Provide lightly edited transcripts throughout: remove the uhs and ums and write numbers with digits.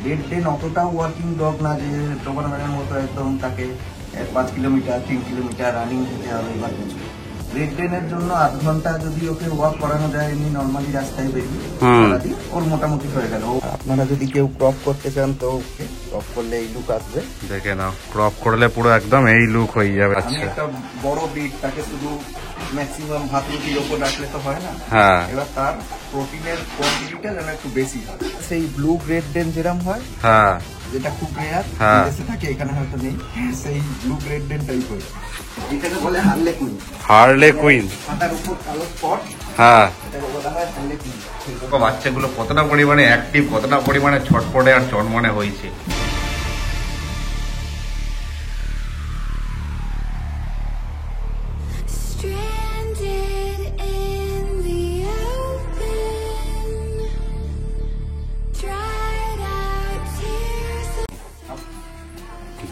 Red ডেন অতটাও working dog না যে ডোবারম্যানের মতো একদম তাকে 5 কিলোমিটার 3 কিলোমিটার রানিং যেতে হবে বা কিছু। রেড ডেনের জন্য 8 ঘন্টা যদি ওকে ওয়াক করানো যায় এমনি নর্মালি রাস্তায় বেরিয়ে সারাদিন ওর মোটামুটি হয়ে গেল। আপনারা যদি কেউ ক্রপ করতে চান তো ক্রপ করলে এই লুক আসবে। দেখে নাও, ক্রপ করলে পুরো একদম এই লুক হয়ে যাবে। আচ্ছা, একটা বড় ব্রিড তাকে শুধু ম্যাক্সিমাম ভাত রুটির ওপর রাখলে তো হয় না। হ্যাঁ, এবার তার প্রোটিনের কোয়ান্টিটিটা যেন একটু বেশি হয়। সেই ব্লু গ্রেড ডেন যেরকম হয়, হ্যাঁ, যেটা খুব রেয়ার দেশে থাকে, এখানে হয়তো নেই, সেই ব্লু গ্রেড ডেন টাইপ হয়। এটাকে বলে হার্লে কুইন। হার্লে কুইন, মাথার উপর কালো স্পট, হ্যাঁ। এটাকে বলা হয় হার্লে কুইন। বাচ্চাগুলো কতটা পরিমাণে অ্যাক্টিভ, কতটা পরিমাণে ছটপটে আর চনমনে হয়েছে।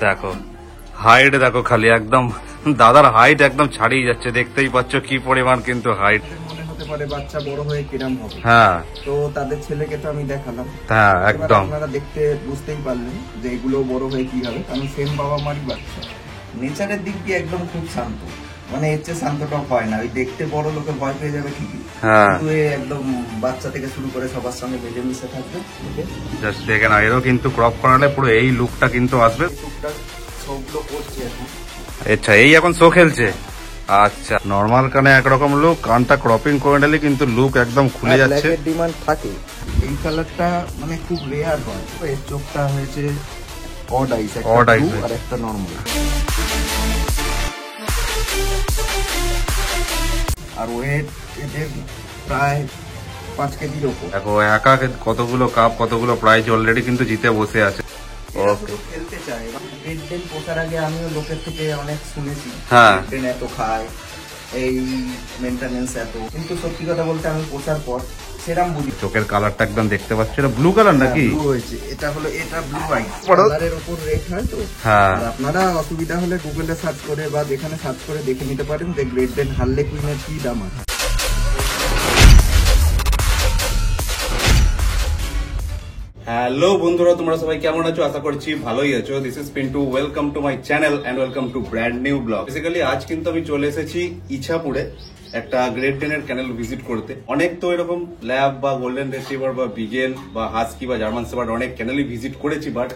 দেখো হাইট, দেখো খালি একদম দাদার হাইট একদম ছাড়িয়ে যাচ্ছে। দেখতেই পাচ্ছ কি পরিমাণ কিন্তু হাইট। মনে হতে পারে বাচ্চা বড় হয়ে কিরম হবে। হ্যাঁ, তো তাদের ছেলেকে তো আমি দেখালাম। হ্যাঁ, একদম। আপনারা দেখতে বুঝতেই পারলেন যে এগুলো বড় হয়ে কি হবে, কারণ সেম বাবা মারই বাচ্চা। নেচারের দিক দিয়ে একদম খুব শান্ত, মানে এর চেয়ে শান্তটাও হয় না। ওই দেখতে বড় লোকে ভয় পেয়ে যাবে ঠিকই, কিন্তু একদম বাচ্চা থেকে শুরু করে সবার সঙ্গে মিলেমিশে থাকবে। জাস্ট দেখে না, এরও কিন্তু ক্রপ করালে পুরো এই লুকটা কিন্তু আসবে। আচ্ছা, এই এখন শো খেলছে। আচ্ছা, নর্মাল কানে একরকম লুক, কানটা ক্রপিং করে নিলে কিন্তু লুক একদম খুলে যাচ্ছে। ডিমান্ড থাকে, এই কালারটা মানে খুব রেয়ার হয়। এর চোখটা হয়েছে অড আইস, আর একটা নরমাল। আর ওয়েট এদের প্রায় 5 কেজির ওপর। দেখো একা কতগুলো কাপ, কতগুলো প্রাইজ অলরেডি কিন্তু জিতে বসে আছে। খেলতে চায়। রেড ডেন পোষার আগে আমিও লোকের থেকে অনেক শুনেছি, হ্যাঁ, রেড ডেন এত খায়, এই মেইনটেনেন্স এত, কিন্তু সত্যি কথা বলতে আমি পোষার পর সেরাম বুঝি। চোখের কালারটা একদম দেখতে পাচ্ছি, এটা ব্লু কালার নাকি? ব্লু হয়েছে, এটা হলো এটা ব্লু আই কালারের উপর রেড হয় তো। হ্যাঁ, আপনারা অসুবিধা হলে গুগলে সার্চ করে বা যেখানে সার্চ করে দেখে নিতে পারেন যে রেড ডেন হার্লে কুইনের কি দাম আছে। হ্যালো বন্ধুরা, তোমরা সবাই কেমন আছো? আশা করছি ভালোই আছো। This is Pintu, welcome to my channel and welcome to brand new vlog. Basically আজ কিন্তু আমি চলে এসেছি ইছাপুরে একটা গ্রেট ডেনের ক্যানেল ভিজিট করতে। অনেক তো এরকম ল্যাব বা গোল্ডেন রিট্রিভার বা বিগেল বা হাস্কি বা জার্মান শেপার্ড অনেক ক্যানেলই ভিজিট করেছি, বাট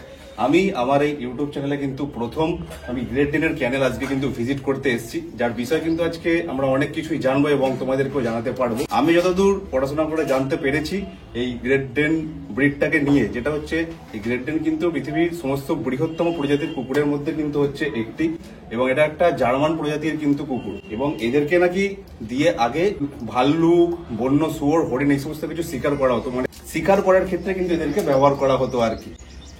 আমি আমার এই ইউটিউব চ্যানেলে কিন্তু প্রথম আমি গ্রেট ডেনের ক্যানেল আজকে কিন্তু ভিজিট করতে এসেছি, যার বিষয় কিন্তু আজকে আমরা অনেক কিছুই জানবো এবং তোমাদেরকেও জানাতে পারবো। আমি যতদূর পড়াশোনা করে জানতে পেরেছি এই গ্রেট ডেন ব্রিডটাকে নিয়ে, যেটা হচ্ছে এই গ্রেট ডেন কিন্তু পৃথিবীর সমস্ত বৃহত্তম প্রজাতির কুকুরের মধ্যে কিন্তু হচ্ছে একটি, এবং এটা একটা জার্মান প্রজাতির কিন্তু কুকুর, এবং এদেরকে নাকি দিয়ে আগে ভাল্লুক, বন্য শুয়োর, হরিণ এই সমস্ত কিছু শিকার করা হতো, মানে শিকার করার ক্ষেত্রে কিন্তু এদেরকে ব্যবহার করা হতো আর কি।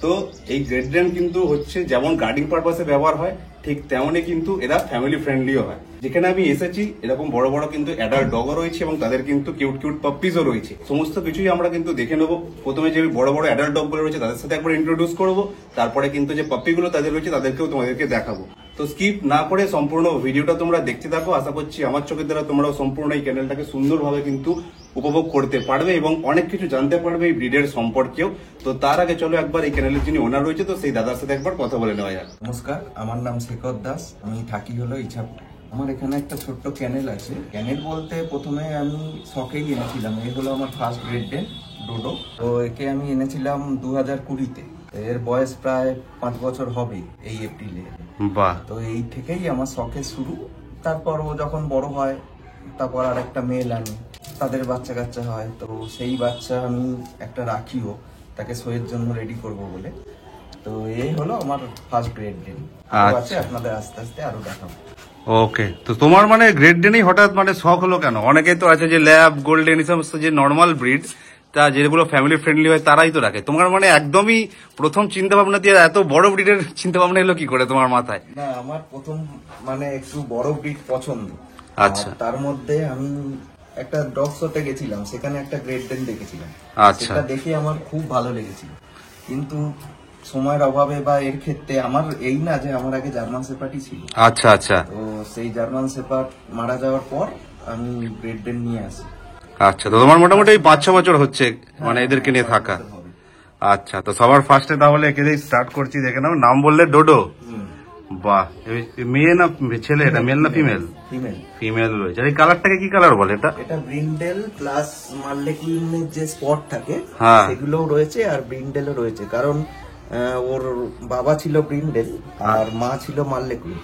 তো এই গ্রেট ডেন কিন্তু হচ্ছে যেমন গার্ডিং পারপাসে ব্যবহার হয়, ঠিক তেমনই কিন্তু এরা ফ্যামিলি ফ্রেন্ডলিও হয়। যেখানে আমি এসেছি এরকম বড় বড় কিন্তু অ্যাডাল্ট ডগও রয়েছে এবং তাদের কিন্তু কিউট কিউট পাপ্পিজও রয়েছে। সমস্ত কিছুই আমরা কিন্তু দেখে নেবো। প্রথমে যে বড় বড় অ্যাডাল্ট ডগগুলো রয়েছে তাদের সাথে একবার ইন্ট্রোডিউস করবো, তারপরে কিন্তু যে পাপ্পিগুলো তাদের রয়েছে তাদেরকেও তোমাদেরকে দেখাবো। তো স্কিপ না করে সম্পূর্ণ ভিডিওটা তোমরা দেখতে থাকো। আশা করছি আমার চোখের দ্বারা তোমরাও সম্পূর্ণ এই চ্যানেলটাকে সুন্দরভাবে কিন্তু উপভোগ করতে পারবে এবং অনেক কিছু জানতে পারবে এই ব্রিডের সম্পর্কেও। তো তার আগে চলো একবার এই চ্যানেলের যিনি ওনার রয়েছে তো সেই দাদার সাথে একবার কথা বলে নেওয়া যাক। নমস্কার, আমার নাম শেখর দাস, আমি থাকি হলো ইছাপুর। আমার এখানে একটা ছোট্ট ক্যানেল আছে। ক্যানেল বলতে প্রথমে আমি শখেই এনেছিলাম। এই হলো আমার ফার্স্ট গ্রেট ডেন ডোডো। তো একে আমি এনেছিলাম 2020-তে। এর বয়স প্রায় 5 বছর হবে এই এপ্রিলে। বাহ! তো এই থেকেই আমার শখের শুরু। তারপর ও যখন বড় হয় তারপর আর একটা মেল আনি, তাদের বাচ্চা কাচ্চা হয়। তো সেই বাচ্চা আমি একটা রাখিও, তাকে শোয়ের জন্য রেডি করব বলে। তো এই হলো আমার ফার্স্ট গ্রেট ডেন। আছে আপনাদের আস্তে আস্তে আরো দেখাবো। ওকে, তো তোমার মানে গ্রেট ডেনই হঠাৎ মানে শখ হলো কেন? অনেকেই তো আছে যে ল্যাব, গোল্ডেন এই সমস্ত যে নর্মাল ব্রিড তা যেগুলো ফ্যামিলি ফ্রেন্ডলি হয় তারাই তো রাখে। তোমার মানে একদমই প্রথম চিন্তা ভাবনা দিয়ে এত বড় ব্রিডের চিন্তা ভাবনা এলো কি করে তোমার মাথায়? না, আমার প্রথম মানে একটু বড় ব্রিড পছন্দ। আচ্ছা, তার মধ্যে আমি একটা ডগ শোতে গেছিলাম, সেখানে একটা গ্রেট ডেন দেখেছিলাম। আচ্ছা, সেটা দেখে আমার খুব ভালো লেগেছিল, কিন্তু সময়ের অভাবে বা এর ক্ষেত্রে আমার এই না যে আমার আগে জার্মান শেপার্ডই ছিল। আচ্ছা, আচ্ছা। তো সেই জার্মান শেপার্ড মারা যাওয়ার পর আমি গ্রেট ডেন নিয়ে আসি। আচ্ছা, তো তোমার মোটামুটি 5-6 বছর হচ্ছে মানে এদেরকে নিয়ে থাকা। আচ্ছা, তো সবার ফার্স্টে তাহলে একে দিয়ে স্টার্ট করছি, দেখে নাও। নাম বললে ডোডো। বাহ, মেয়ে না ছেলে? এটা মেল না ফিমেল? ফিমেল। ফিমেল রয়েছে। এই কালারটাকে কি কালার বলে এটা? এটা ব্রিন্ডেল প্লাস মার্লেকুইনের যে স্পট থাকে হ্যাঁ। সেগুলোও রয়েছে আর ব্রিন্ডেলও রয়েছে, কারণ ওর বাবা ছিল ব্রিন্ডেল আর মা ছিল মার্লেকুইন,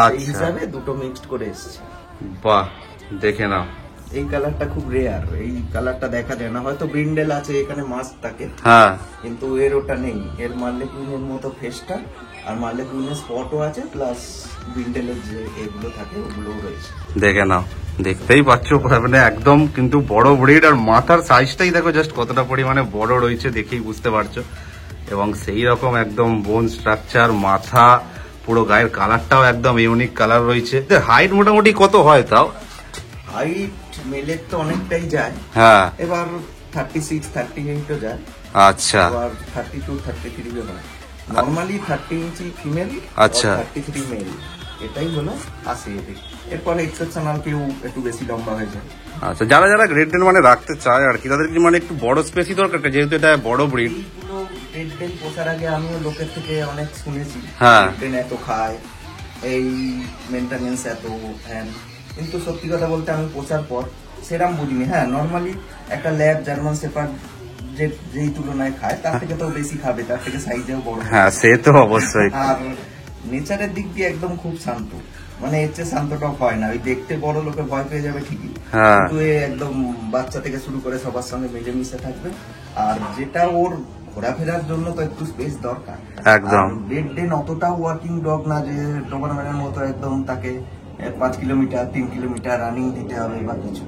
সেই হিসাবে দুটো মিক্সড করে এসেছে। বাহ, দেখে নাও। এই কালারটা খুব রেয়ার, এই কালারটা দেখা যায় না। হয়তো ব্রিন্ডেল আছে এখানে মাস্ক থাকে, হ্যাঁ, কিন্তু এর ওটা নেই। এর মার্লেকুইনের মতো ফেসটা আর মার্লেকুইনের স্পটও আছে, প্লাস ব্রিন্ডেলের যে এগুলো থাকে ওগুলোও রয়েছে। দেখে নাও, দেখতেই পাচ্ছ মানে একদম কিন্তু বড় ব্রিড। আর মাথার সাইজটাই দেখো জাস্ট কতটা পরিমাণে বড় রয়েছে, দেখেই বুঝতে পারছো। এবং সেই রকম একদম বোন স্ট্রাকচার, মাথা, পুরো গায়ের কালারটাও একদম ইউনিক কালার রয়েছে। হাইট মোটামুটি কত হয় তাও? হাইট মেলের তো অনেকটাই যায়, হ্যাঁ, এবার 36, 38ও যায়, আচ্ছা, এবার 32, 33 হয়। নর্মালি 30 ইঞ্চি ফিমেল, আচ্ছা, 33 মেল, এটাই হলো 80 এদিক। এরপরে এক্সেপশনাল কেউ একটু বেশি লম্বা হয়ে যায়। আচ্ছা, যারা যারা গ্রেট ডেন মানে রাখতে চায় আর কি, তাদের কি মানে একটু বড় স্পেসই দরকার, যেহেতু এটা বড় ব্রিড। এইগুলো রেড ডেন পোষার আগে আমিও লোকের থেকে অনেক শুনেছি, হ্যাঁ, রেড ডেন এত খায়, এই মেনটেনেন্স এত হ্যান, কিন্তু সত্যি কথা বলতে আমি পোষার পর সেরাম বুঝিনি। হ্যাঁ, নর্মালি একটা ল্যাব জার্মান শেপার্ড যেই তুলনায় খায় তার থেকে তো বেশি খাবে, তার থেকে সাইজেও বড়। হ্যাঁ, সে তো অবশ্যই। আর নেচারের দিক দিয়ে একদম খুব শান্ত, মানে এর চেয়ে শান্তটাও হয় না। ওই দেখতে বড় লোকে ভয় পেয়ে যাবে ঠিকই, কিন্তু এ একদম বাচ্চা থেকে শুরু করে সবার সঙ্গে মিলেমিশে থাকবে। আর যেটা ওর ঘোরাফেরার জন্য তো একটু স্পেস দরকার একদম। রেড ডেন অতটাও ওয়ার্কিং ডগ না যে ডোবারম্যানের মতো একদম তাকে 5 কিলোমিটার 3 কিলোমিটার রানিং দিতে হবে বা কিছু।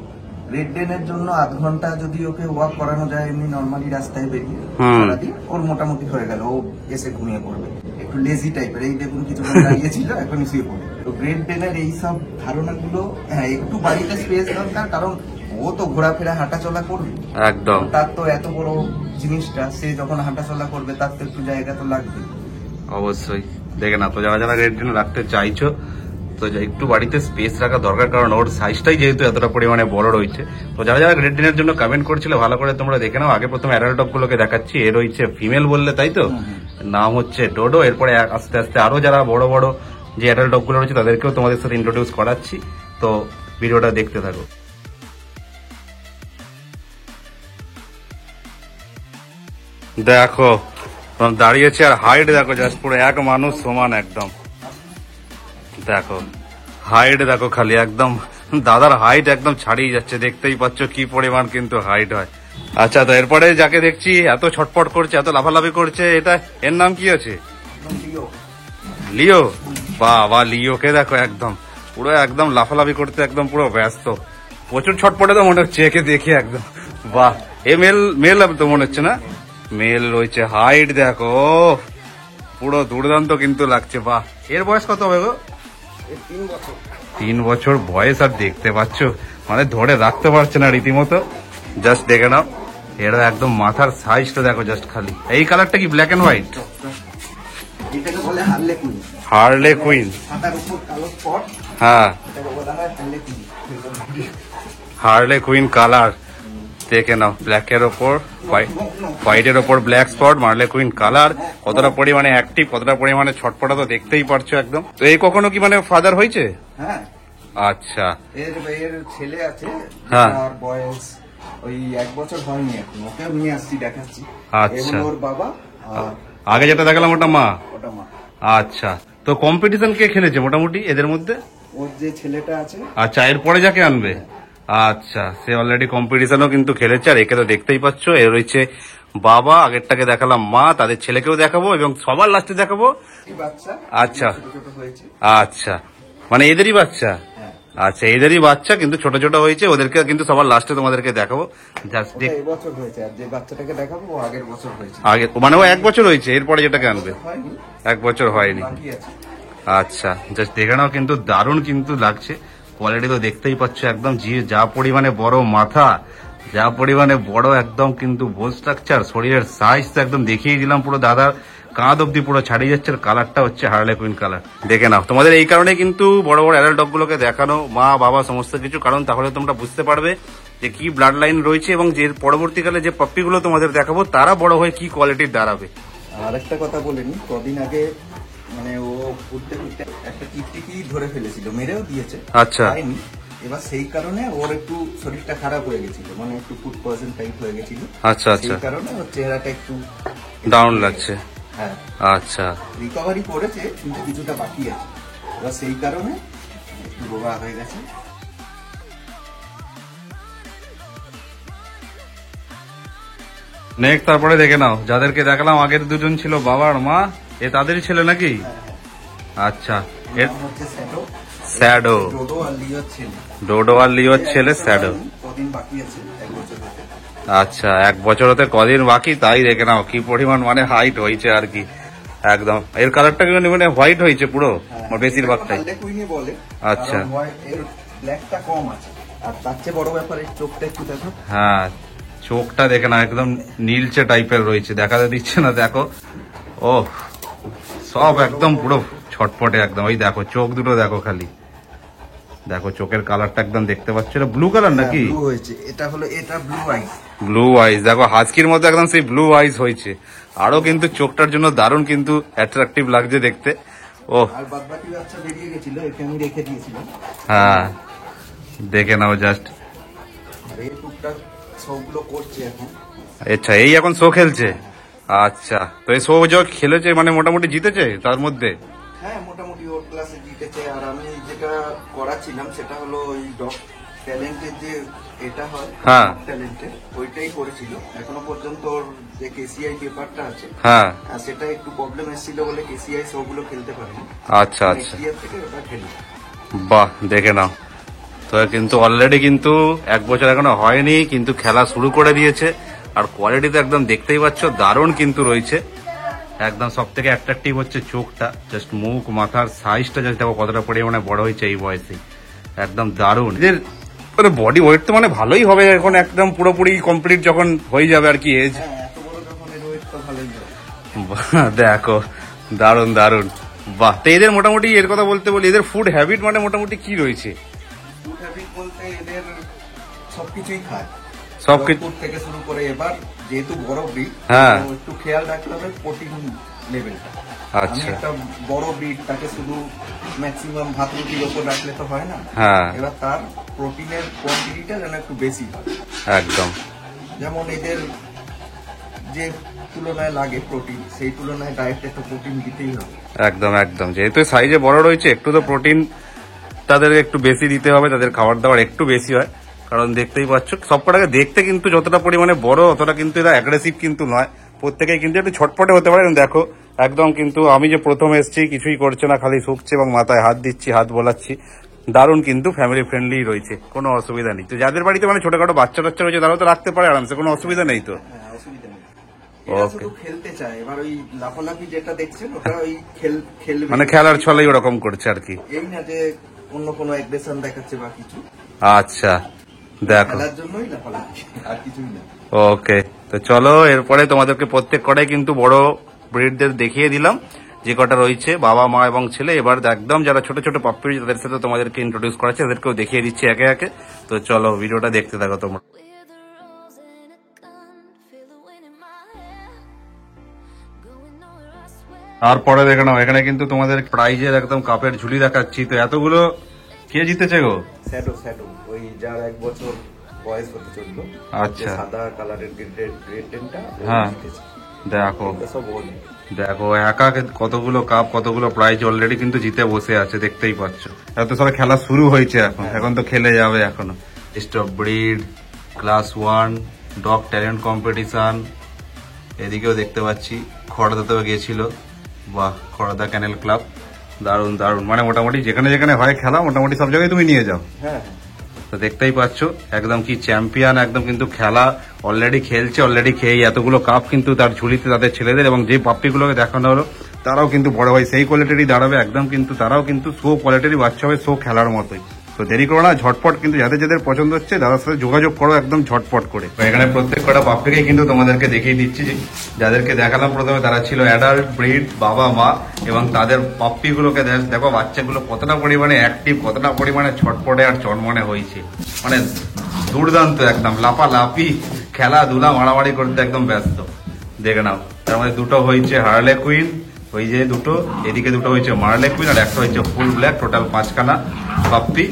রেড ডেনের জন্য আধ ঘন্টা যদি ওকে ওয়াক করানো যায় এমনি নর্মালি রাস্তায় বেরিয়ে, সারাদিন ওর মোটামুটি হয়ে গেল, ও এসে ঘুমিয়ে পড়বে। একটু লেজি টাইপের, এই দেখুন কিছুক্ষণ দাঁড়িয়েছিল এখন শুয়ে পড়বে। তো রেড ডেনের এইসব ধারণাগুলো, হ্যাঁ একটু বাড়িতে স্পেস দরকার, কারণ ও তো ঘোরাফেরা হাঁটাচলা করবে একদম। তার তো এত বড় জিনিসটা, সে যখন হাঁটাচলা করবে তার তো একটু জায়গা তো লাগবে অবশ্যই। দেখে না, তো যারা যারা রেড ডেন রাখতে চাইছো তো একটু বাড়িতে স্পেস রাখা দরকার, কারণ ওর সাইজটাই যেহেতু এতটা পরিমাণে বড় রয়েছে। তো যারা যারা গ্রেট ডেনের জন্য কমেন্ট করছিল, ভালো করে তোমরা দেখে নাও। আগে প্রথমে অ্যাডাল্ট ডগ গুলোকে দেখাচ্ছি। এ রয়েছে ফিমেল বললে, তাই তো? নাম হচ্ছে ডোডো। এরপরে আস্তে আস্তে আরো যারা বড় বড় যে অ্যাডাল্ট ডগ গুলো রয়েছে তাদেরকেও তোমাদের সাথে ইন্ট্রোডিউস করাচ্ছি। তো ভিডিওটা দেখতে থাকো। দেখো দাঁড়িয়েছে, আর হাইট দেখো জাস্ট পুরো এক মানুষ সমান একদম। দেখো হাইট দেখো খালি, একদম দাদার হাইট একদম ছাড়িয়ে যাচ্ছে, দেখতেই পাচ্ছ কি পরিমাণ কিন্তু হাইট হয়। আচ্ছা, তো এরপরে যাকে দেখছি এত ছটপট করছে, এত লাফালাফি করছে, এটা এর নাম কি আছে? লিও। বাবা, লিওকে দেখো একদম পুরো একদম লাফালাফি করতে একদম পুরো ব্যস্ত, প্রচুর ছটপটে তো মনে হচ্ছে একে দেখে একদম। বাহ, এ মেল মেল তো মনে হচ্ছে না? মেল রয়েছে। হাইট দেখো পুরো দুর্দান্ত কিন্তু লাগছে। বাহ, এর বয়স কত হবে গো? 3 বছর বয়স। আর দেখতে পাচ্ছ মানে ধরে রাখতে পারছে না রীতিমতো। জাস্ট দেখে নাও, এরা একদম মাথার সাইজটা দেখো জাস্ট খালি। এই কালারটা কি ব্ল্যাক এন্ড হোয়াইট? এটাকে বলে হার্লে কুইন। হার্লে কুইন, সাদার উপর কালো স্পট, হ্যাঁ এটাকে বলা হয় Harley queen. Harley queen colour. দেখে নাও, ব্ল্যাকের ওপর হোয়াইটের ওপর black spot, Marley queen colour. কতটা পরিমাণে অ্যাক্টিভ, কতটা পরিমাণে ছটপটা তো দেখতেই পারছো একদম। তো এই কখনো কি মানে ফাদার হয়েছে? হ্যাঁ, আচ্ছা। এর ছেলে আছে, হ্যাঁ, আর বয়স ওই 1 বছর হয়নি এখন, ওকে নিয়ে আসছি দেখাচ্ছি। আচ্ছা, ওর বাবা, আর আগে যেটা দেখালাম ওটা মা। ওটা মা। আচ্ছা, তো কম্পিটিশন কে খেলেছে মোটামুটি এদের মধ্যে? ওর যে ছেলেটা আছে। আচ্ছা, এরপরে যাকে আনবে, আচ্ছা, সে অলরেডি কম্পিটিশনও কিন্তু খেলেছে। আর একে তো দেখতেই পাচ্ছ, এ রয়েছে বাবা, আগেরটাকে দেখালাম মা, তাদের ছেলেকেও দেখাবো এবং সবার লাস্টে দেখাবো বাচ্চা। আচ্ছা ছোট হয়েছে। আচ্ছা, মানে এদেরই বাচ্চা। আচ্ছা, এদেরই বাচ্চা কিন্তু ছোট ছোট হয়েছে, ওদেরকে কিন্তু সবার লাস্টে তোমাদেরকে দেখাবো। জাস্ট এই বছর হয়েছে, আর যে বাচ্চাটাকে দেখাবো ও আগের বছর হয়েছে। আগে মানে ও 1 বছর হয়েছে, এরপরে যেটাকে আনবে হয়নি, 1 বছর হয়নি। বাকি আছে। আচ্ছা, জাস্ট দেখে নাও, কিন্তু দারুণ কিন্তু লাগছে। কোয়ালিটি তো দেখতেই পাচ্ছ একদম, যা পরিমাণে বড় মাথা, যা পরিমাণে বড় একদম কিন্তু বোন স্ট্রাকচার, শরীরের সাইজ তো একদম দেখিয়ে দিলাম, পুরো দাদার কাঁধ অব্দি পুরো ছাড়িয়ে যাচ্ছে। কালারটা হচ্ছে হার্লে কুইন কালার। দেখে নাও, তোমাদের এই কারণে কিন্তু বড় বড় অ্যাডাল্ট ডগ গুলোকে দেখানো, মা বাবা সমস্ত কিছু, কারণ তাহলে তোমরা বুঝতে পারবে যে কি ব্লাড লাইন রয়েছে এবং যে পরবর্তীকালে যে পাপ্পিগুলো তোমাদের দেখাবো তারা বড় হয়ে কি কোয়ালিটির দাঁড়াবে। আর একটা কথা বলিনি, কদিন আগে মানে ও ঘুরতে ঘুরতে একটা টিকটিকি ধরে ফেলেছিল, মেরেও দিয়েছে, আচ্ছা। খায়নি। এবার সেই কারণে ওর একটু শরীরটা খারাপ হয়ে গেছিল, মানে একটু ফুড পয়জন টাইপ হয়ে গেছিল। আচ্ছা আচ্ছা, সেই কারণে ওর চেহারাটা একটু ডাউন লাগছে। হ্যাঁ, আচ্ছা, রিকভারি করেছে কিন্তু কিছুটা বাকি আছে, এবার সেই কারণে একটু রোগা হয়ে গেছে। নেক্সট তারপরে দেখে নাও, যাদেরকে দেখালাম আগের দুজন ছিল বাবা আর মা, এ তাদেরই ছেলে নাকি? আচ্ছা, এর নাম হচ্ছে স্যাডো। স্যাডো, ডোডো আর লিওর ছেলে। ডোডো আর লিওর ছেলে স্যাডো। কদিন বাকি আছে, 1 বছর হতে। আচ্ছা, 1 বছর হতে কদিন বাকি, তাই দেখে নাও কি পরিমাণ মানে হাইট হয়েছে আর কি। একদম এর কালারটা মানে হোয়াইট হয়েছে পুরো বেশিরভাগটাই। হালডেকুইনি বলে। আচ্ছা, কারণ এর ব্ল্যাকটা কম আছে, আর তার চেয়ে বড় ব্যাপার এর চোখটা একটু দেখো। হ্যাঁ, চোখটা দেখে না একদম নীলচে টাইপের রয়েছে, দেখাতে দিচ্ছে না, দেখো। ও সব একদম পুরো ছটপটে একদম। ওই দেখো চোখ দুটো দেখো খালি, দেখো চোখের কালারটা একদম দেখতে পাচ্ছ, এটা ব্লু কালার নাকি? ব্লু হয়েছে, এটা হলো এটা ব্লু আইস। ব্লু আইস দেখো, হাস্কির মতো একদম সেই ব্লু আইস হয়েছে। আরো কিন্তু চোখটার জন্য দারুণ কিন্তু অ্যাট্রাকটিভ লাগছে দেখতে। ও আর বাদবাকি বাচ্চা বেরিয়ে গেছিল, একে আমি রেখে দিয়েছিলাম। হ্যাঁ, দেখে নাও জাস্ট। আর এই টুকটাক সবগুলো করছে এখন। আচ্ছা, এই এখন শো খেলছে। আচ্ছা, তো এই শো যে খেলেছে মানে মোটামুটি জিতেছে তার মধ্যে? হ্যাঁ, মোটামুটি ওর ক্লাসে জিতেছে। আর আমি যেটা করাচ্ছিলাম সেটা হলো ওই ডগ ট্যালেন্টের যে এটা হয়, হ্যাঁ, ট্যালেন্টের ওইটাই করেছিল। এখনো পর্যন্ত ওর যে কেসিআই পেপারটা আছে, হ্যাঁ, আর সেটা একটু প্রবলেম এসেছিল বলে কেসিআই সবগুলো খেলতে পারিনি। আচ্ছা আচ্ছা, নেক্সট ইয়ার থেকে ওটা খেলি। বাহ, দেখে নাও। তো কিন্তু অলরেডি কিন্তু 1 বছর এখনো হয়নি, কিন্তু খেলা শুরু করে দিয়েছে। আর কোয়ালিটি তো একদম দেখতেই পাচ্ছ দারুণ কিন্তু রয়েছে একদম। সব থেকে অ্যাট্রাকটিভ হচ্ছে চোখটা, জাস্ট মুখ মাথার সাইজটা জাস্ট দেখো কতটা পরিমাণে বড় হয়েছে এই বয়সে, একদম দারুণ। এদের বডি ওয়েট তো মানে ভালোই হবে এখন, একদম পুরোপুরি কমপ্লিট যখন হয়ে যাবে আর কি এজ। হ্যাঁ, এত বড় যখন এর ওয়েট তো ভালোই হবে। দেখো দারুণ দারুণ, বাহ। তো এদের মোটামুটি এর কথা বলতে বলি, এদের ফুড হ্যাবিট মানে মোটামুটি কি রয়েছে? ফুড হ্যাবিট বলতে এদের সবকিছুই খায়, সবকিছু ফুড থেকে শুরু করে। এবার যেহেতু বড় ব্রিড, হ্যাঁ, একটু খেয়াল রাখতে হবে প্রোটিন লেভেলটা। আমি আচ্ছা, একটা বড় ব্রিড, তাকে শুধু ম্যাক্সিমাম ভাত রুটির ওপর রাখলে তো হয় না। হ্যাঁ, এবার তার প্রোটিনের কোয়ান্টিটিটা যেন একটু বেশি হয়। একদম। যেমন এদের যে তুলনায় লাগে প্রোটিন, সেই তুলনায় ডায়েটে একটু প্রোটিন দিতেই হবে। একদম একদম, যেহেতু সাইজে বড় রয়েছে একটু তো প্রোটিন তাদের একটু বেশি দিতে হবে, তাদের খাবার দাবার একটু বেশি হয়। কারণ দেখতেই পাচ্ছ সবকটাকে দেখতে কিন্তু যতটা পরিমাণে বড় অতটা কিন্তু এরা অ্যাগ্রেসিভ কিন্তু নয়, প্রত্যেকেই কিন্তু একটু ছটপটে হতে পারে। দেখো একদম কিন্তু আমি যে প্রথম এসেছি কিছুই করছে না, খালি শুকছে এবং মাথায় হাত দিচ্ছি, হাত বোলাচ্ছি। দারুণ কিন্তু ফ্যামিলি ফ্রেন্ডলি রয়েছে, কোনো অসুবিধা নেই। তো যাদের বাড়িতে মানে ছোটখাটো বাচ্চা টাচ্চা রয়েছে তারাও তো রাখতে পারে আরামসে, কোনো অসুবিধা নেই তো। হ্যাঁ, অসুবিধা নেই। এরা শুধু খেলতে চায়। এবার ওই লাফালাফি যেটা দেখছেন ওটা ওই খেলবে, মানে খেলার ছলেই ওরকম করছে আর কি, এই না যে অন্য কোনো অ্যাগ্রেশন দেখাচ্ছে বা কিছু। আচ্ছা, দেখো খেলার জন্যই লাফালাফি, আর কিছুই না। ওকে, তো চলো এরপরে তোমাদেরকে প্রত্যেক কটাই কিন্তু বড় ব্রিডদের দেখিয়ে দিলাম যে কটা রয়েছে, বাবা মা এবং ছেলে। এবার একদম যারা ছোট ছোট পাপ্পি তাদের সাথে তোমাদেরকে ইন্ট্রোডিউস করাচ্ছে, তাদেরকেও দেখিয়ে দিচ্ছি একে একে। তো চলো ভিডিওটা দেখতে থাকো তোমরা। We're the rose in a gun, feel the wind in my hair, going nowhere I swear. তারপরে দেখে নাও এখানে কিন্তু তোমাদের প্রাইজের একদম কাপের ঝুলি দেখাচ্ছি। তো এতগুলো কে জিতেছে গো? শ্যাডো শ্যাডো, ওই যার 1 বছর বয়স হতে চললো, আচ্ছা, সাদা কালারের গ্রেড টেনটা। হ্যাঁ, দেখো সব ওই দেখো একা কতগুলো কাপ কতগুলো প্রাইজ অলরেডি কিন্তু জিতে বসে আছে, দেখতেই পাচ্ছ। এত সব খেলা শুরু হয়েছে এখন, এখন তো খেলে যাবে এখনো। Stop breed, class 1, dog talent competition, এদিকেও দেখতে পাচ্ছি খড়দাতেও গিয়েছিল। বাহ, খড়দা ক্যানেল ক্লাব, দারুণ দারুণ। মানে মোটামুটি যেখানে যেখানে হয় খেলা মোটামুটি সব জায়গায় তুমি নিয়ে যাও। হ্যাঁ, তো দেখতেই পাচ্ছ একদম কি চ্যাম্পিয়ন, একদম কিন্তু খেলা অলরেডি খেলছে, অলরেডি খেয়ে এতগুলো কাপ কিন্তু তার ঝুলিতে তাদের ছেলেদের। এবং যে পাপ্পিগুলোকে দেখানো হলো তারাও কিন্তু বড় হয় সেই কোয়ালিটিরই দাঁড়াবে, একদম কিন্তু তারাও কিন্তু শো কোয়ালিটিরই বাচ্চা হবে, শো খেলার মতোই। তো দেরি করো না, ঝটপট কিন্তু যাদের যাদের পছন্দ হচ্ছে দাদার সাথে যোগাযোগ করো একদম ঝটপট করে। তো এখানে প্রত্যেক কটা পাপ্পিকেই কিন্তু তোমাদেরকে দেখিয়ে দিচ্ছি। যাদেরকে দেখালাম প্রথমে তারা ছিল অ্যাডাল্ট ব্রিড, বাবা মা, এবং তাদের পাপ্পিগুলোকে দেখো বাচ্চাগুলো কতটা পরিমাণে অ্যাক্টিভ, কতটা পরিমাণে ছটপটে আর চনমনে হয়েছে। মানে দুর্দান্ত একদম, লাফালাফি খেলাধুলা মারামারি করতে একদম ব্যস্ত। দেখে নাও, তার মধ্যে দুটো হয়েছে হার্লে কুইন, ওই যে দুটো, এদিকে দুটো হয়েছে মার্লে কুইন, আর একটা হয়েছে ফুল ব্ল্যাক, টোটাল 5খানা পাপ্পি।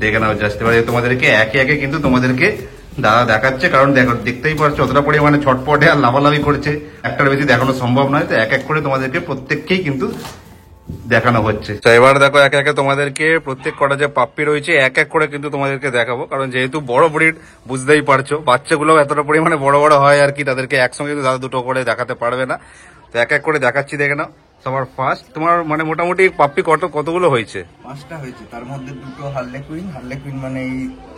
দেখে নাও জাস্ট, এবারে তোমাদেরকে একে একে কিন্তু তোমাদেরকে দাদা দেখাচ্ছে, কারণ দেখো দেখতেই পারছো অতটা পরিমাণে ছটপটে আর লাফালাফি করছে, একটার বেশি দেখানো সম্ভব নয়, তো এক এক করে তোমাদেরকে প্রত্যেককেই কিন্তু দেখানো হচ্ছে। তো এবার দেখো একে একে তোমাদেরকে প্রত্যেক কটা যে পাপ্পি রয়েছে এক এক করে কিন্তু তোমাদেরকে দেখাবো, কারণ যেহেতু বড় ব্রিড বুঝতেই পারছো, বাচ্চাগুলো এতটা পরিমাণে বড় বড় হয় আর কি, তাদেরকে একসঙ্গে কিন্তু দাদা দুটো করে দেখাতে পারবে না, তো এক এক করে দেখাচ্ছি। দেখে নাও, সবার ফার্স্ট তোমার মানে মোটামুটি পাপ্পি কতগুলো হয়েছে? 5টা হয়েছে, তার মধ্যে দুটো হার্লে কুইন মানে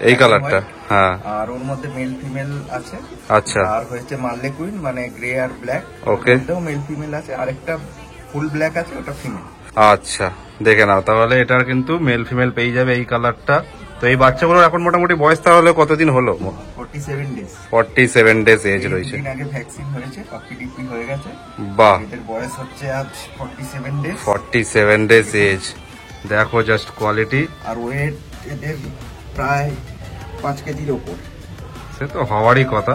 এই কালারটা, হ্যাঁ, আর ওর মধ্যে মেল ফিমেল আছে। আচ্ছা, আর হয়েছে মার্লে কুইন মানে গ্রে আর ব্ল্যাক, ওকে, ওটাও মেল ফিমেল আছে, আর একটা ফুল ব্ল্যাক আছে, ওটা ফিমেল। আচ্ছা দেখে নাও, তাহলে এটার কিন্তু মেল ফিমেল পেয়ে যাবে এই কালারটা। তো এই বাচ্চাগুলোর এখন মোটামুটি বয়স তাহলে কতদিন হলো? 47 ডেজ। 47 ডেজ এজ রয়েছে। দিন আগে ভ্যাকসিন হয়েছে, পাপ্পি ডিপি হয়ে গেছে। বাহ, এদের বয়স হচ্ছে আজ 47 ডেজ। 47 days age. দেখো জাস্ট কোয়ালিটি, আর ওয়েট এদের প্রায় 5 কেজির ওপর। সে তো হওয়ারই কথা।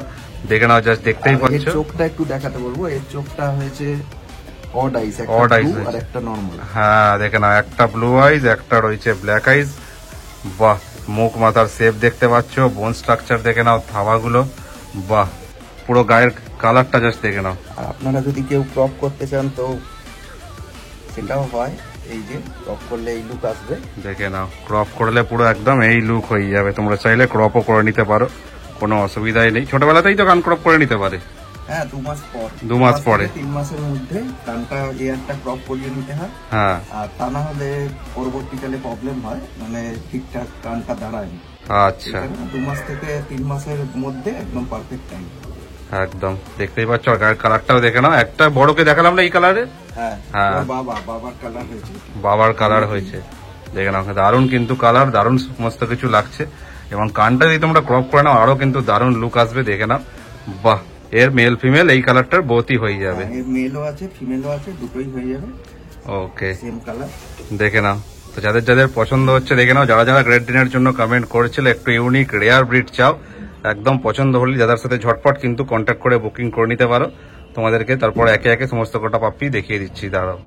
দেখে নাও জাস্ট, দেখতেই আর এর পাচ্ছ। চোখটা একটু দেখাতে বলবো, এর চোখটা হয়েছে অড আইস, একটা Odd eyes blue আর হয়েছে। একটা নরমাল। হ্যাঁ দেখে নাও, একটা ব্লু আইজ, একটা রয়েছে ব্ল্যাক আইজ। বাহ, মুখ মাথার শেপ দেখতে পাচ্ছ, বোন স্ট্রাকচার দেখে নাও, থাবাগুলো, বাহ, পুরো গায়ের কালারটা জাস্ট দেখে নাও। আর আপনারা যদি কেউ ক্রপ করতে চান তো সেটাও হয়, এই যে ক্রপ করলে এই লুক আসবে। দেখে নাও, ক্রপ করলে পুরো একদম এই লুক হয়ে যাবে। তোমরা চাইলে ক্রপও করে নিতে পারো, কোনো অসুবিধাই নেই। ছোটবেলাতেই তো কান ক্রপ করে নিতে পারে। হ্যাঁ, 2 মাস পর, 2 মাস পরে, 3 মাসের মধ্যে কানটা এয়ারটা ক্রপ করিয়ে নিতে হয়। হ্যাঁ, আর তা না হলে পরবর্তীকালে প্রবলেম হয়, মানে ঠিকঠাক কানটা দাঁড়ায় না। আচ্ছা, 2 মাস থেকে 3 মাসের মধ্যে একদম পারফেক্ট টাইম। একদম দেখতেই পাচ্ছ। আর গায়ের কালারটাও দেখে নাও, একটা বড়কে দেখালাম না এই কালারে, হ্যাঁ, হ্যাঁ। ওর বাবার কালার হয়েছে। বাবার কালার হয়েছে। দেখে নাও, দারুণ কিন্তু কালার, দারুণ সমস্ত কিছু লাগছে। এবং কানটা যদি তোমরা ক্রপ করে নাও আরো কিন্তু দারুণ লুক আসবে। দেখে নাও, বাহ, এর মেল ফিমেল এই কালারটার বোথই হয়ে যাবে। এর মেলও আছে ফিমেলও আছে, দুটোই হয়ে যাবে, ওকে, সেম কালার। দেখে নাও। তো যাদের যাদের পছন্দ হচ্ছে দেখে নাও, যারা যারা গ্রেট ডিনের জন্য কমেন্ট করেছিল একটু ইউনিক রেয়ার ব্রিড চাও, একদম পছন্দ হলে যাদের সাথে ঝটপট কিন্তু কন্ট্যাক্ট করে বুকিং করে নিতে পারো। তোমাদেরকে তারপর একে একে সমস্ত কটা পাপ্পি দেখিয়ে দিচ্ছি, দাঁড়াও।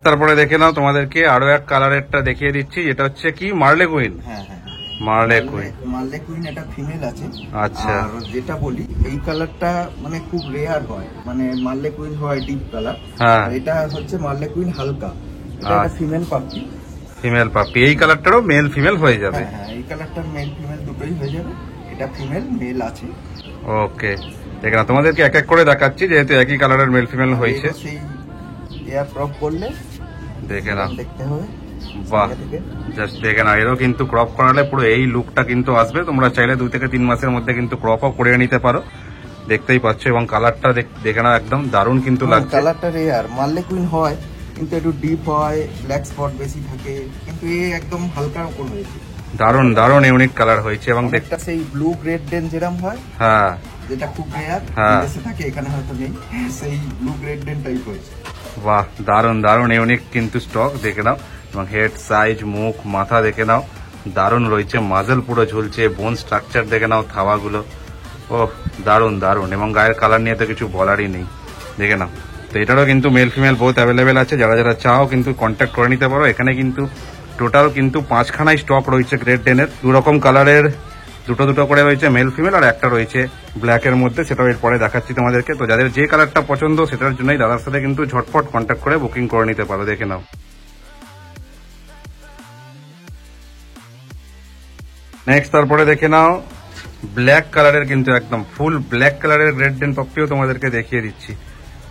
তারপরে দেখে নাও, তোমাদেরকে আরো এক কালারেরটা দেখিয়ে দিচ্ছি, যেটা হচ্ছে কি মার্লে কুইন। হ্যাঁ, মার্লে কুইন, মার্লে কুইন এটা ফিমেল আছে। আচ্ছা। আর যেটা বলি, এই কালারটা মানে খুব রেয়ার হয়, মানে মার্লে কুইন হয় ডিপ কালার, হ্যাঁ, আর এটা হচ্ছে মার্লে কুইন হালকা, এটা একটা ফিমেল পাপ্পি। ফিমেল পাপ্পি, এই কালারটারও মেল ফিমেল হয়ে যাবে। হ্যাঁ, এই কালারটা মেল ফিমেল দুটোই হয়ে যাবে, এটা ফিমেল মেল আছে। ওকে, দেখে নাও, তোমাদেরকে এক এক করে দেখাচ্ছি যেহেতু একই কালারের মেল ফিমেল হয়েছে। সেই এয়ার ক্রপ করলে দেখে নাও, দেখতে হবে। বাহ, জাস্ট দেখে নাও, এরও কিন্তু ক্রপ করালে পুরো এই লুকটা কিন্তু আসবে। তোমরা চাইলে 2 থেকে 3 মাসের মধ্যে কিন্তু ক্রপও করে নিতে পারো, দেখতেই পাচ্ছ। এবং কালারটা দেখে নাও, একদম দারুণ কিন্তু লাগছে। কালারটা রেয়ার, মার্লে কুইন হয় কিন্তু একটু ডিপ হয়, ব্ল্যাক স্পট বেশি থাকে, কিন্তু এই একদম হালকার উপর হয়েছে। দারুণ দারুণ ইউনিক কালার হয়েছে। এবং একটা সেই ব্লু গ্রেড ডেন যেরকম হয়, হ্যাঁ, যেটা খুব রেয়ার, হ্যাঁ। দেশে থাকে, এখানে হয়তো নেই, সেই ব্লু গ্রেড ডেন টাইপ হয়েছে। বাহ, দারুণ দারুণ ইউনিক কিন্তু স্টক, দেখে নাও। এবং হেড সাইজ, মুখ, মাথা দেখে নাও, দারুণ রয়েছে। মাজেল পুরো ঝুলছে, বোন স্ট্রাকচার দেখে নাও, থাবাগুলো, ওহ দারুণ দারুণ। এবং গায়ের কালার নিয়ে তো কিছু বলারই নেই, দেখে নাও। তো এটারও কিন্তু মেল ফিমেল বোথ অ্যাভেলেবেল আছে, যারা যারা চাও কিন্তু কন্ট্যাক্ট করে নিতে পারো। এখানে কিন্তু টোটাল কিন্তু 5খানাই স্টক রয়েছে গ্রেট ডেনের। 2 রকম কালারের দুটো করে রয়েছে মেল ফিমেল, আর একটা রয়েছে ব্ল্যাকের মধ্যে, সেটাও এরপরে দেখাচ্ছি তোমাদেরকে। তো যাদের যে কালারটা পছন্দ সেটার জন্যই দাদার সাথে কিন্তু ঝটপট কন্ট্যাক্ট করে বুকিং করে নিতে পারো। দেখে নাও, নেক্সট তারপরে দেখে নাও ব্ল্যাক কালারের, কিন্তু একদম ফুল ব্ল্যাক কালারের গ্রেট ডেন পাপ্পিও তোমাদেরকে দেখিয়ে দিচ্ছি।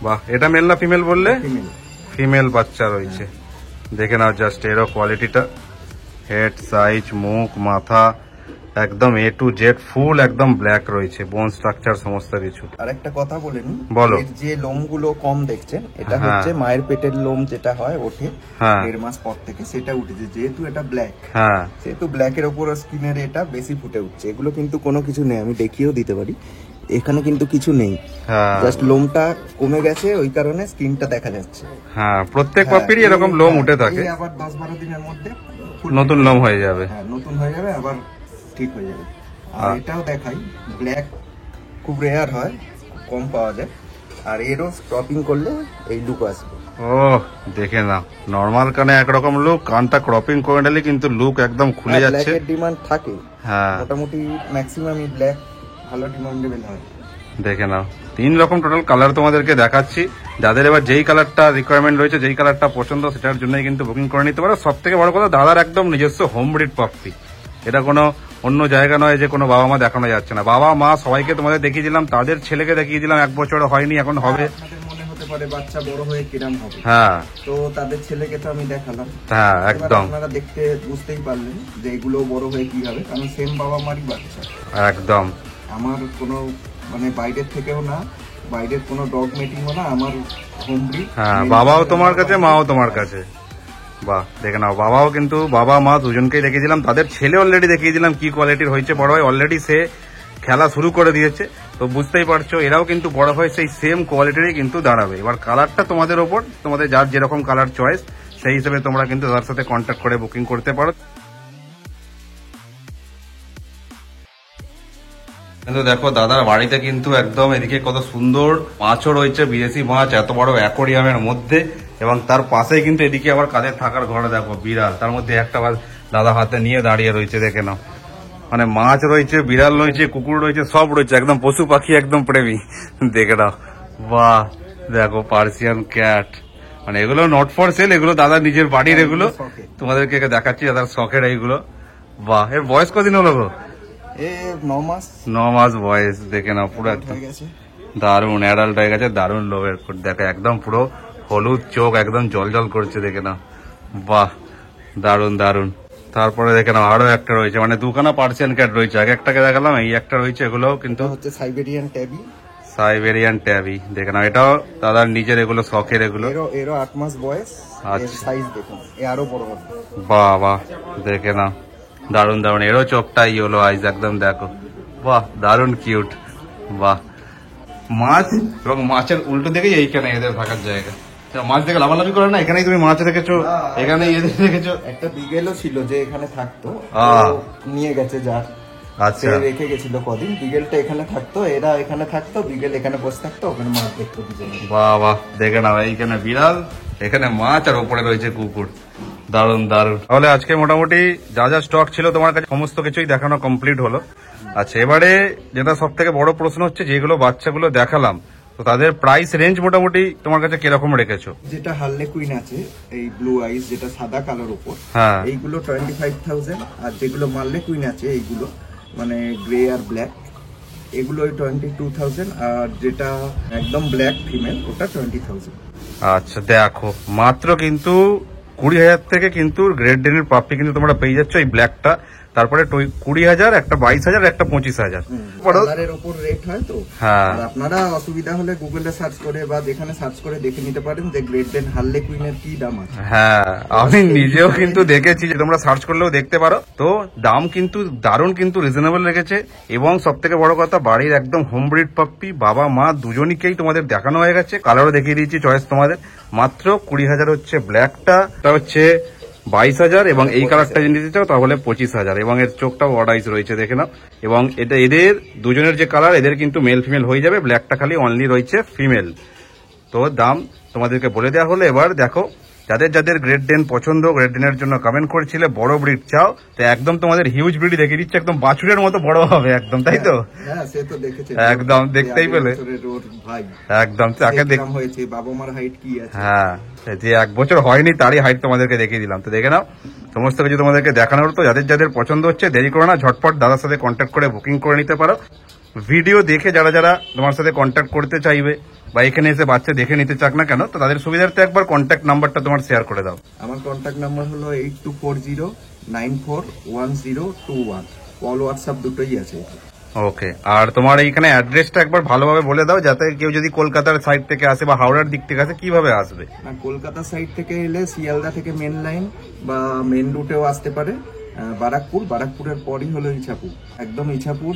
বাহ, এটা মেল না ফিমেল বললে? ফিমেল। ফিমেল বাচ্চা রয়েছে। দেখে নাও জাস্ট এরও কোয়ালিটিটা, হেড সাইজ, মুখ, মাথা, একদম A to Z ফুল একদম ব্ল্যাক রয়েছে, বোন স্ট্রাকচার সমস্ত কিছু। আর একটা কথা বলে নি, বলো। এর যে লোমগুলো কম দেখছেন, এটা হ্যাঁ। হচ্ছে মায়ের পেটের লোম যেটা হয় ওঠে হ্যাঁ। 1.5 মাস পর থেকে, সেটা উঠেছে। যেহেতু এটা ব্ল্যাক, হ্যাঁ, সেহেতু ব্ল্যাকের ওপর স্কিনের এটা বেশি ফুটে উঠছে। এগুলো কিন্তু কোনো কিছু নেই, আমি দেখিয়েও দিতে পারি, এখানে কিন্তু কিছু নেই, হ্যাঁ, জাস্ট লোমটা কমে গেছে, ওই কারণে স্কিনটা দেখা যাচ্ছে। হ্যাঁ, প্রত্যেক পাপ্পিরই এরকম লোম উঠে থাকে। এই আবার 10-12 দিনের মধ্যে নতুন লোম হয়ে যাবে। হ্যাঁ, নতুন হয়ে যাবে, আবার ঠিক হয়ে যাবে। আর এটাও দেখাই, ব্ল্যাক খুব রেয়ার হয়, কম পাওয়া যায়। আর এরও ক্রপিং করলে এই লুক আসবে। ও দেখে না, নর্মাল কানে একরকম লুক, কানটা ক্রপিং করে নিলে কিন্তু লুক একদম খুলে যাচ্ছে। ব্ল্যাকের ডিমান্ড থাকে, হ্যাঁ মোটামুটি ম্যাক্সিমামই ব্ল্যাক ভালো ডিমান্ডেবল হয়। দেখে নাও, 3 রকম টোটাল কালার তোমাদেরকে দেখাচ্ছি। যাদের এবার যেই কালারটা রিকোয়ারমেন্ট রয়েছে, যেই কালারটা পছন্দ, সেটার জন্যই কিন্তু বুকিং করে নিতে পারো। সব থেকে বড় কথা, দাদার একদম নিজস্ব হোম ব্রিড পাপ্পি। এটা কোনো অন্য জায়গা নয় যে কোনো বাবা মা দেখানো যাচ্ছে না। বাবা মা সবাইকে তোমাদের দেখিয়ে দিলাম, তাদের ছেলেকে দেখিয়ে দিলাম, 1 বছর হয়নি, এখন হবে। আপনাদের মনে হতে পারে বাচ্চা বড় হয়ে কিরম হবে, হ্যাঁ তো তাদের ছেলেকে তো আমি দেখালাম। হ্যাঁ এবার একদম আপনারা দেখতে বুঝতেই পারলেন যে এগুলো বড় হয়ে কি হবে, কারণ সেম বাবা মারই বাচ্চা। একদম। আমার কোনো মানে বাইরের থেকেও না, বাইরের কোনো ডগ মিটিংও না, আমার হোম ব্রিড। হ্যাঁ, বাবাও তোমার কাছে, মাও তোমার কাছে। বাহ, দেখে নাও, বাবাও কিন্তু, বাবা মা দুজনকেই দেখিয়ে দিলাম, তাদের ছেলে অলরেডি দেখিয়ে দিলাম কি কোয়ালিটির হয়েছে। বড় হয় অলরেডি সে খেলা শুরু করে দিয়েছে, তো বুঝতেই পারছো এরাও কিন্তু বড় হয় সেই সেম কোয়ালিটিরই কিন্তু দাঁড়াবে। এবার কালারটা তোমাদের ওপর, তোমাদের যার যেরকম কালার চয়েস, সেই হিসেবে তোমরা কিন্তু তার সাথে কন্ট্যাক্ট করে বুকিং করতে পারো। কিন্তু দেখো, দাদার বাড়িতে কিন্তু একদম এদিকে কত সুন্দর মাছও রয়েছে, বিদেশি মাছ, এত বড় অ্যাকোরিয়ামের মধ্যে। এবং তার পাশেই কিন্তু এদিকে আবার কাদের থাকার ঘরে দেখো, বিড়াল, তার মধ্যে একটা দাদা হাতে নিয়ে দাঁড়িয়ে রয়েছে, দেখে নাও। মানে মাছ রয়েছে, বিড়াল রয়েছে, কুকুর রয়েছে, সব রয়েছে, একদম পশু পাখি একদম প্রেমী। দেখে নাও, বাহ, দেখো পার্সিয়ান ক্যাট। মানে এগুলো নট ফর সেল, এগুলো দাদার নিজের বাড়ির, এগুলো তোমাদেরকে দেখাচ্ছি, দাদার শখের এইগুলো। বাহ, এর বয়স কদিন হলো গো? 9 মাস। 9 মাস বয়স, দেখে নাও, পুরো একদম দারুণ অ্যাডাল্ট হয়ে গেছে, দারুণ লোভের। দেখো একদম পুরো হলুদ চোখ, একদম জল জল করছে, দেখে নাও। বাহ, দারুণ দারুণ। তারপরে দেখে নাও আরো একটা রয়েছে, মানে 2খানা পার্সিয়ান ক্যাট রয়েছে, আগে একটাকে দেখালাম, এই একটা রয়েছে। এগুলো কিন্তু হচ্ছে সাইবেরিয়ান ট্যাবি। সাইবেরিয়ান ট্যাবি, দেখে নাও, এটাও দাদার নিজের, এগুলো শখের এগুলো। এরও 8 মাস বয়স। আচ্ছা। সাইজ দেখুন, এ আরো বড় হবে। বাহ বাহ, দেখে নাও, দারুণ দারুণ। এরও চোখটা ইয়েলো আইজ, একদম দেখো, বাহ, দারুণ কিউট। বাহ, মাছ এবং মাছের উল্টো দিকেই এইখানে এদের থাকার জায়গা। মাছ দেখে লাভালাভি করে না, এখানেই তুমি মাছ রেখেছো, এখানেই এদের রেখেছো। একটা বিগেলও ছিল যে এখানে থাকতো, আহ। ও নিয়ে গেছে, যার আচ্ছা, সে রেখে গেছিল কদিন। বিগেলটা এখানে থাকতো, এরা এখানে থাকতো, বিগেল এখানে বসে থাকতো, ওখানে মাছ দেখতো দুজনে। বাহ বাহ, দেখে নাও, এইখানে বিড়াল, এখানে মাছ, আর ওপরে রয়েছে কুকুর। দারুণ দারুণ। তাহলে আজকে মোটামুটি যা যা স্টক ছিল তোমার কাছে সমস্ত কিছুই দেখানো কমপ্লিট হলো। আচ্ছা, এবারে যেটা সব থেকে বড় প্রশ্ন হচ্ছে, যেগুলো বাচ্চাগুলো দেখালাম, তো তাদের প্রাইস রেঞ্জ মোটামুটি তোমার কাছে কিরকম রেখেছো? যেটা হার্লে কুইন আছে, এই ব্লু আইস, যেটা সাদা কালার উপর, হ্যাঁ, এইগুলো 25,000। আর যেগুলো মার্লে কুইন আছে, এইগুলো মানে গ্রে আর ব্ল্যাক, এগুলো 22,000। আর যেটা একদম ব্ল্যাক ফিমেল, ওটা 20,000। আচ্ছা, দেখো মাত্র কিন্তু 20,000 থেকে কিন্তু গ্রেট ডেনের পাপ্পি কিন্তু তোমরা পেয়ে যাচ্ছ, এই ব্ল্যাকটা। তারপরে 20,000, একটা 22,000, একটা 25,000। কালারের উপর রেট হয় তো। হ্যাঁ, আর আপনারা অসুবিধা হলে গুগলে সার্চ করে বা যেখানে সার্চ করে দেখে নিতে পারেন যে গ্রেট ডেন হার্লে কুইনের কি দাম আছে। হ্যাঁ, আমি নিজেও কিন্তু দেখেছি, যে তোমরা সার্চ করলেও দেখতে পারো। তো দাম কিন্তু দারুণ, কিন্তু রিজনেবল রেখেছে। এবং সব থেকে বড় কথা, বাড়ির একদম হোম ব্রিড পাপ্পি, বাবা মা দুজনকেই তোমাদের দেখানো হয়ে গেছে, কালারও দেখিয়ে দিয়েছি, চয়েস তোমাদের। মাত্র 20,000 হচ্ছে ব্ল্যাকটা, এটা হচ্ছে 22,000, এবং এই কালারটা যদি নিতে চাও তাহলে 25,000। এবং এর চোখটাও অর্ডাইজ রয়েছে, দেখে নাও। এবং এটা এদের দুজনের যে কালার, এদের কিন্তু মেল ফিমেল হয়ে যাবে, ব্ল্যাকটা খালি অনলি রয়েছে ফিমেল। তো দাম তোমাদেরকে বলে দেওয়া হলো। এবার দেখো, যাদের যাদের গ্রেট ডেন পছন্দ, গ্রেট ডেনের জন্য কমেন্ট করেছিলে, বড় ব্রিড চাও, তো একদম তোমাদের হিউজ ব্রিড দেখিয়ে দিচ্ছে, একদম বাছুরের মতো বড় হবে একদম, তাই তো? হ্যাঁ, সে তো দেখেছে, একদম দেখতেই পেলে, ওর ভাই একদম তাকে দেখ হয়েছে, বাবা মার হাইট কি আছে। হ্যাঁ, যে 1 বছর হয়নি তারই হাইট তোমাদেরকে দেখিয়ে দিলাম। তো দেখে নাও, সমস্ত কিছু তোমাদেরকে দেখানোর। তো যাদের যাদের পছন্দ হচ্ছে, দেরি করো না, ঝটপট দাদার সাথে কন্ট্যাক্ট করে বুকিং করে নিতে পারো। ভিডিও দেখে যারা যারা তোমার সাথে কন্ট্যাক্ট করতে চাইবে বা এখানে এসে বাচ্চা দেখে নিতে চাক না কেন, তো তাদের সুবিধার্থে একবার কন্ট্যাক্ট নাম্বারটা তোমার শেয়ার করে দাও। আমার কন্ট্যাক্ট নাম্বার হলো 8240941021। কল হোয়াটসঅ্যাপ দুটোই আছে। ওকে, আর তোমার এইখানে অ্যাড্রেসটা একবার ভালোভাবে বলে দাও, যাতে কেউ যদি কলকাতার সাইড থেকে আসে বা হাওড়ার দিক থেকে আসে, কিভাবে আসবে? না, কলকাতা সাইড থেকে এলে শিয়ালদা থেকে মেন লাইন বা মেন রুটেও আসতে পারে। বারাকপুরের পরই হলো ইছাপুর, একদম ইছাপুর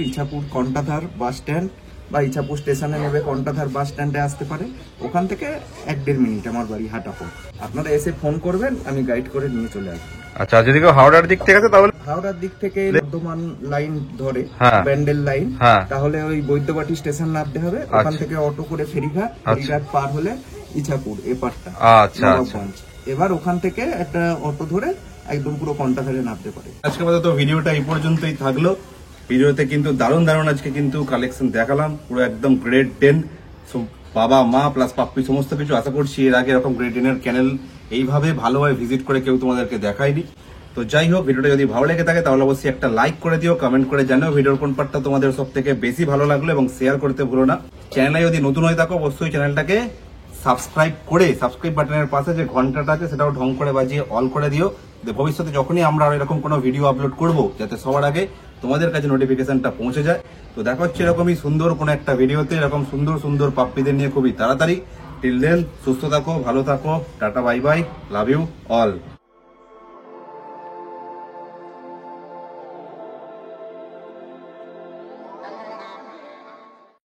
কন্টাধার বাস স্ট্যান্ড বা ইছাপুর স্টেশনে নেবে, কন্টাধার বাস স্ট্যান্ডে আসতে পারে। ওখান থেকে 1-1.5 মিনিট আমার বাড়ি, হাঁটা পথ। আপনারা এসে ফোন করবেন, আমি গাইড করে নিয়ে চলে আসবো। আচ্ছা, যদি কেউ হাওড়ার দিক থেকে আছে তাহলে হাওড়ার দিক থেকে বর্ধমান লাইন ধরে হ্যাঁ। ব্যান্ডেল লাইন, হ্যাঁ। তাহলে ওই বৈদ্যবাটি স্টেশন নামতে হবে, ওখান আচ্ছা। থেকে অটো করে ফেরিঘাট, ফেরিঘাট পার হলে ইছাপুর এপারটা আচ্ছা, আচ্ছা। নবাবগঞ্জ। এবার ওখান থেকে একটা অটো ধরে একদম পুরো কন্টাঘাটে নামতে পারে। আজকে আপাতত ভিডিওটা এই পর্যন্তই থাকলো। ভিডিওতে কিন্তু দারুণ দারুণ আজকে কিন্তু কালেকশন দেখালাম, পুরো একদম গ্রেড 10। বাবা মা প্লাস পাপ্পি সমস্ত কিছু। আশা করছি এর আগে এরকম গ্রেড 10 এর চ্যানেল এইভাবে ভালোভাবে ভিজিট করে কেউ তোমাদেরকে দেখায়নি। তো যাই হোক, ভিডিওটা যদি ভালো লেগে থাকে তাহলে অবশ্যই একটা লাইক করে দিও, কমেন্ট করে জানাও ভিডিওর কোন পার্টটা তোমাদের সব থেকে বেশি ভালো লাগলো, এবং শেয়ার করতে ভুলো না। চ্যানেলে যদি নতুন হয়ে থাকো অবশ্যই চ্যানেলটাকে সাবস্ক্রাইব করে সাবস্ক্রাইব বাটনের পাশে যে ঘন্টাটা আছে সেটাও ঢং করে বাজিয়ে অল করে দিও, যে ভবিষ্যতে যখনই আমরা এরকম কোনো ভিডিও আপলোড করব যাতে সবার আগে তোমাদের কাছে নোটিফিকেশনটা পৌঁছে যায়। তো দেখা হচ্ছে এরকমই সুন্দর কোনো একটা ভিডিওতে, এরকম সুন্দর সুন্দর পাপ্পিদের নিয়ে খুবই তাড়াতাড়ি। টিল দেন সুস্থ থাকো, ভালো থাকো, tata bye bye, love you all.